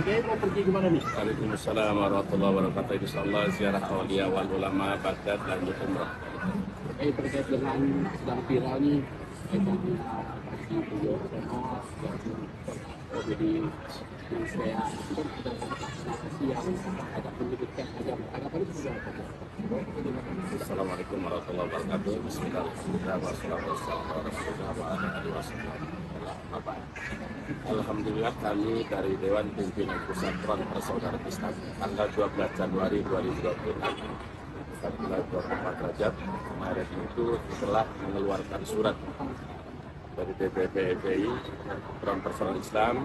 Kiai mau pergi kemana nih? Waalaikumsalam warahmatullahi wabarakatuh. Insyaallah ziarah awliya wal ulama Baghdad lanjut umrah. Terkait dengan sedang viral nih kaitan dengan bagi beliau SMA dan jadi saya itu yang agak menyebutkan agak itu sudah apa? Assalamualaikum warahmatullahi wabarakatuh. Bismillahirrahmanirrahim. Wassalamualaikum warahmatullahi wabarakatuh. Alhamdulillah kami dari Dewan Pimpinan Pusat Front Persaudaraan Islam tanggal 12 Januari 2026 bulan 24 Rajab kemarin itu telah mengeluarkan surat dari DPP FPI Front Persaudaraan Islam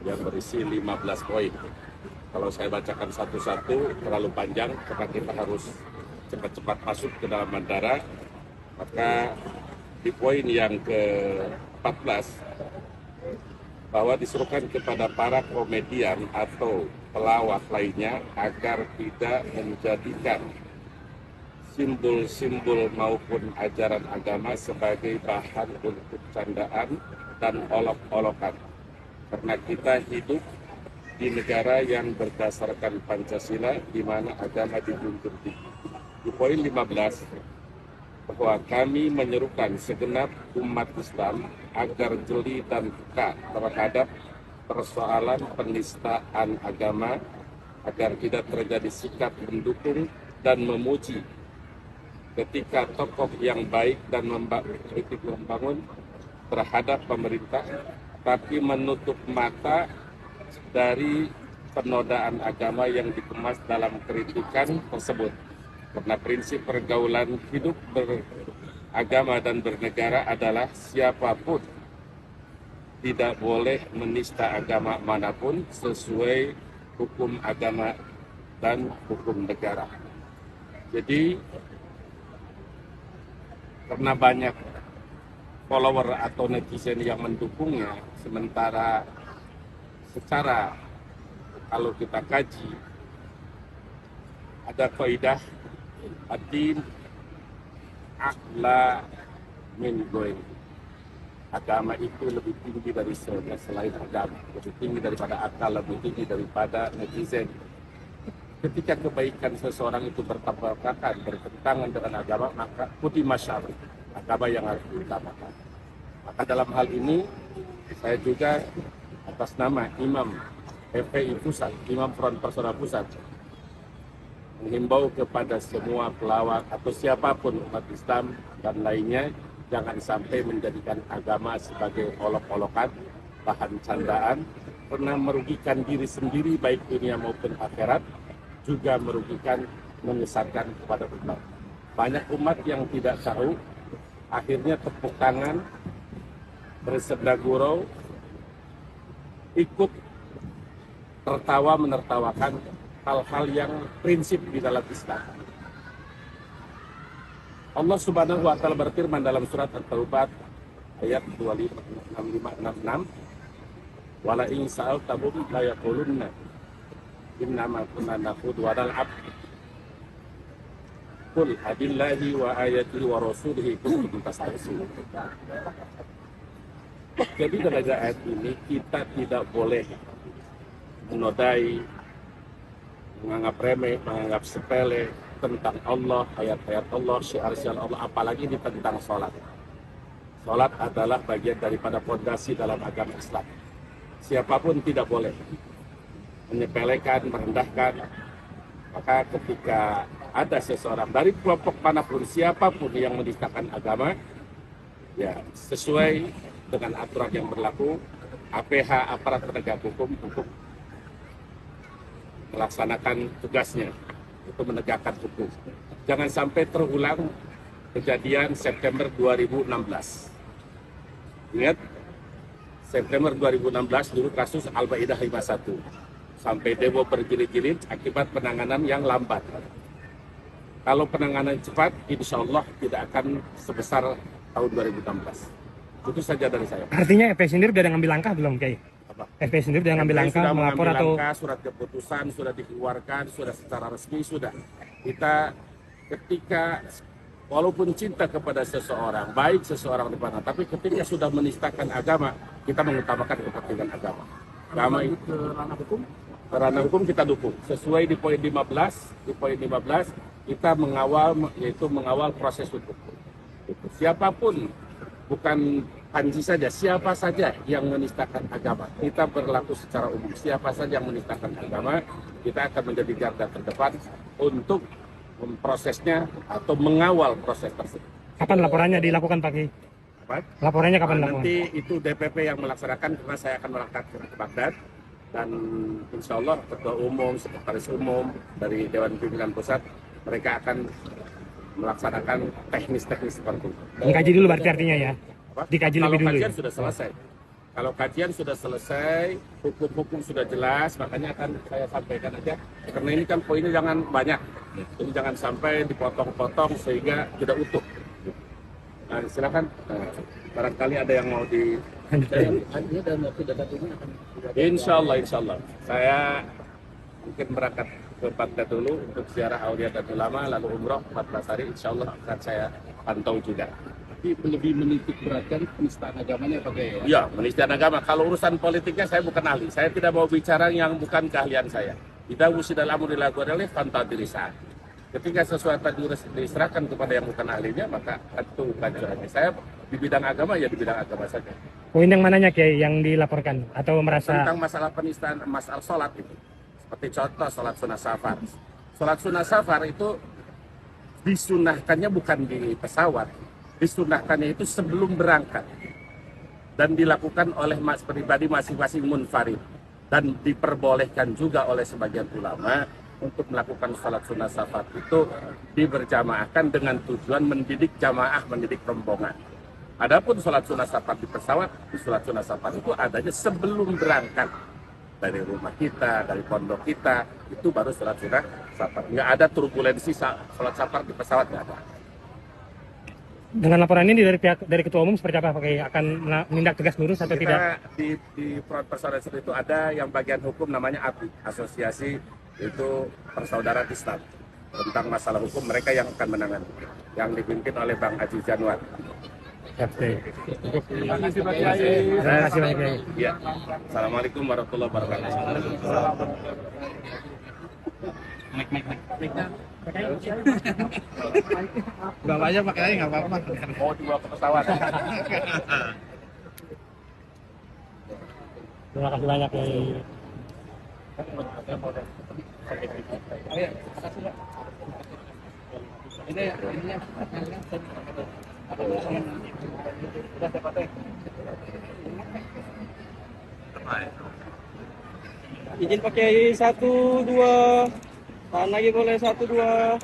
yang berisi 15 poin. Kalau saya bacakan satu-satu terlalu panjang karena kita harus cepat-cepat masuk ke dalam bandara, maka di poin yang ke-14 bahwa disuruhkan kepada para komedian atau pelawak lainnya agar tidak menjadikan simbol-simbol maupun ajaran agama sebagai bahan untuk candaan dan olok-olokan. Karena kita hidup di negara yang berdasarkan Pancasila di mana agama dijunjung tinggi. Di poin 15 bahwa kami menyerukan segenap umat Islam agar jeli dan peka terhadap persoalan penistaan agama agar tidak terjadi sikap mendukung dan memuji ketika tokoh yang baik dan kritik membangun terhadap pemerintah, tapi menutup mata dari penodaan agama yang dikemas dalam kritikan tersebut. Karena prinsip pergaulan hidup beragama dan bernegara adalah siapapun tidak boleh menista agama manapun sesuai hukum agama dan hukum negara. Jadi karena banyak follower atau netizen yang mendukungnya, sementara secara kalau kita kaji ada kaidah ad-din a'la min ghairi. Agama itu lebih tinggi dari selain agama, lebih tinggi daripada akal, lebih tinggi daripada netizen. Ketika kebaikan seseorang itu bertabrakan, bertentangan dengan agama, maka putih masyarakat, agama yang harus diutamakan. Maka dalam hal ini, saya juga atas nama Imam FPI Pusat, Imam Front Persaudaraan Pusat, menghimbau kepada semua pelawak atau siapapun umat Islam dan lainnya, jangan sampai menjadikan agama sebagai olok-olokan, bahan candaan, pernah merugikan diri sendiri baik dunia maupun akhirat, juga merugikan, menyesatkan kepada umat. Banyak umat yang tidak tahu, akhirnya tepuk tangan, bersenda gurau, ikut tertawa menertawakan hal-hal yang prinsip di dalam Islam. Allah Subhanahu wa taala berfirman dalam surat At-Taubah ayat 25-65, "Wala in sa'altahum la yaqulunna innama kunna nakhudhu wa nal'ab qul abillahi wa ayatihi wa rasulihi kuntum tastahzi'un." Jadi dalam ayat ini kita tidak boleh menodai, menganggap remeh, menganggap sepele tentang Allah, ayat-ayat Allah, syiar-syiar Allah, apalagi ini tentang sholat. Sholat adalah bagian daripada fondasi dalam agama Islam. Siapapun tidak boleh menyepelekan, merendahkan. Maka ketika ada seseorang dari kelompok manapun, siapapun yang menistakan agama, ya sesuai dengan aturan yang berlaku, APH, aparat penegak hukum, untuk melaksanakan tugasnya, itu menegakkan hukum. Jangan sampai terulang kejadian September 2016. Ingat, September 2016 dulu kasus Al-Maidah 51. Sampai demo berjilid-jilid akibat penanganan yang lambat. Kalau penanganan cepat, insya Allah tidak akan sebesar tahun 2016. Itu saja dari saya. Artinya FPI sendiri sudah ngambil langkah belum, Kiai? FPI sendiri sudah ngambil langkah melapor atau langkah, surat keputusan sudah dikeluarkan, sudah secara resmi, sudah. Kita ketika walaupun cinta kepada seseorang, baik seseorang di mana, tapi ketika sudah menistakan agama, kita mengutamakan kepentingan agama. Agama itu ranah hukum. Ranah hukum kita dukung. Sesuai di poin 15, kita mengawal, yaitu mengawal proses hukum. Siapapun, bukan Panji saja, siapa saja yang menistakan agama, kita berlaku secara umum. Siapa saja yang menistakan agama, kita akan menjadi garda terdepan untuk memprosesnya atau mengawal proses tersebut. Kapan laporannya dilakukan Pak Kiai? Apa? Laporannya kapan dilakukan? Nanti itu DPP yang melaksanakan, karena saya akan berangkat ke Baghdad, dan insya Allah Ketua Umum, Sekretaris Umum dari Dewan Pimpinan Pusat, mereka akan melaksanakan teknis-teknis seperti itu. Dikaji dulu berarti artinya ya? Apa? Dikaji Kalau lebih dulu kajian ya? sudah selesai. Kalau kajian sudah selesai, hukum-hukum sudah jelas, makanya akan saya sampaikan aja. Karena ini kan poinnya jangan banyak, jadi jangan sampai dipotong-potong sehingga tidak utuh. Nah, silakan. Barangkali ada yang mau di. Artinya dalam waktu dekat ini akan Insya Allah. Saya mungkin berangkat ke Baghdad dulu untuk ziarah Aulia dan Ulama, lalu umroh 14 hari. Insya Allah akan saya pantau juga. tapi lebih menitik beratkan penistaan agamanya Pak Kiai ya? Iya, penistaan agama. Kalau urusan politiknya saya bukan ahli. Saya tidak mau bicara yang bukan keahlian saya. Tidak usah dalam dilakukan oleh fantadirisaan. Ketika sesuatu diserahkan kepada yang bukan ahlinya, maka itu kajiannya. Saya di bidang agama ya di bidang agama saja. Poin yang mananya Kiai yang dilaporkan atau merasa Tentang masalah penistaan, masalah sholat itu. Seperti contoh sholat sunnah safar. Sholat sunnah safar itu disunahkannya bukan di pesawat. Disunahkannya itu sebelum berangkat. Dan dilakukan oleh pribadi masing-masing munfarid. Dan diperbolehkan juga oleh sebagian ulama untuk melakukan sholat sunnah safar itu diberjamaahkan dengan tujuan mendidik jamaah, mendidik rombongan. Adapun sholat sunnah safar di pesawat, di sholat sunnah safar itu adanya sebelum berangkat dari rumah kita, dari pondok kita, itu baru sholat sunnah safar. Nggak ada turbulensi sholat safar di pesawat, nggak ada. dengan laporan ini dari Ketua Umum seperti apa Pak Kiai? Akan menindak tegas lurus atau tidak? Di front persaudaraan itu ada yang bagian hukum namanya API, Asosiasi itu Persaudaraan Islam. Tentang masalah hukum mereka yang akan menangani, yang dipimpin oleh Bang Aziz Januar. Terima kasih Pak Kiai. Ya. Assalamualaikum warahmatullahi wabarakatuh. Bawa aja Pak Kiai, nggak apa-apa. Mau dibawa ke pesawat. Terima kasih banyak Kiai. Izin Pak Kiai 1, 2. Tahan lagi boleh 1, 2.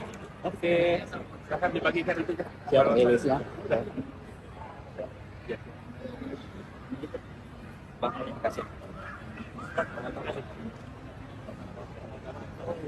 Oke. Silakan dibagikan itu. Siap Indonesia. Bang, terima kasih.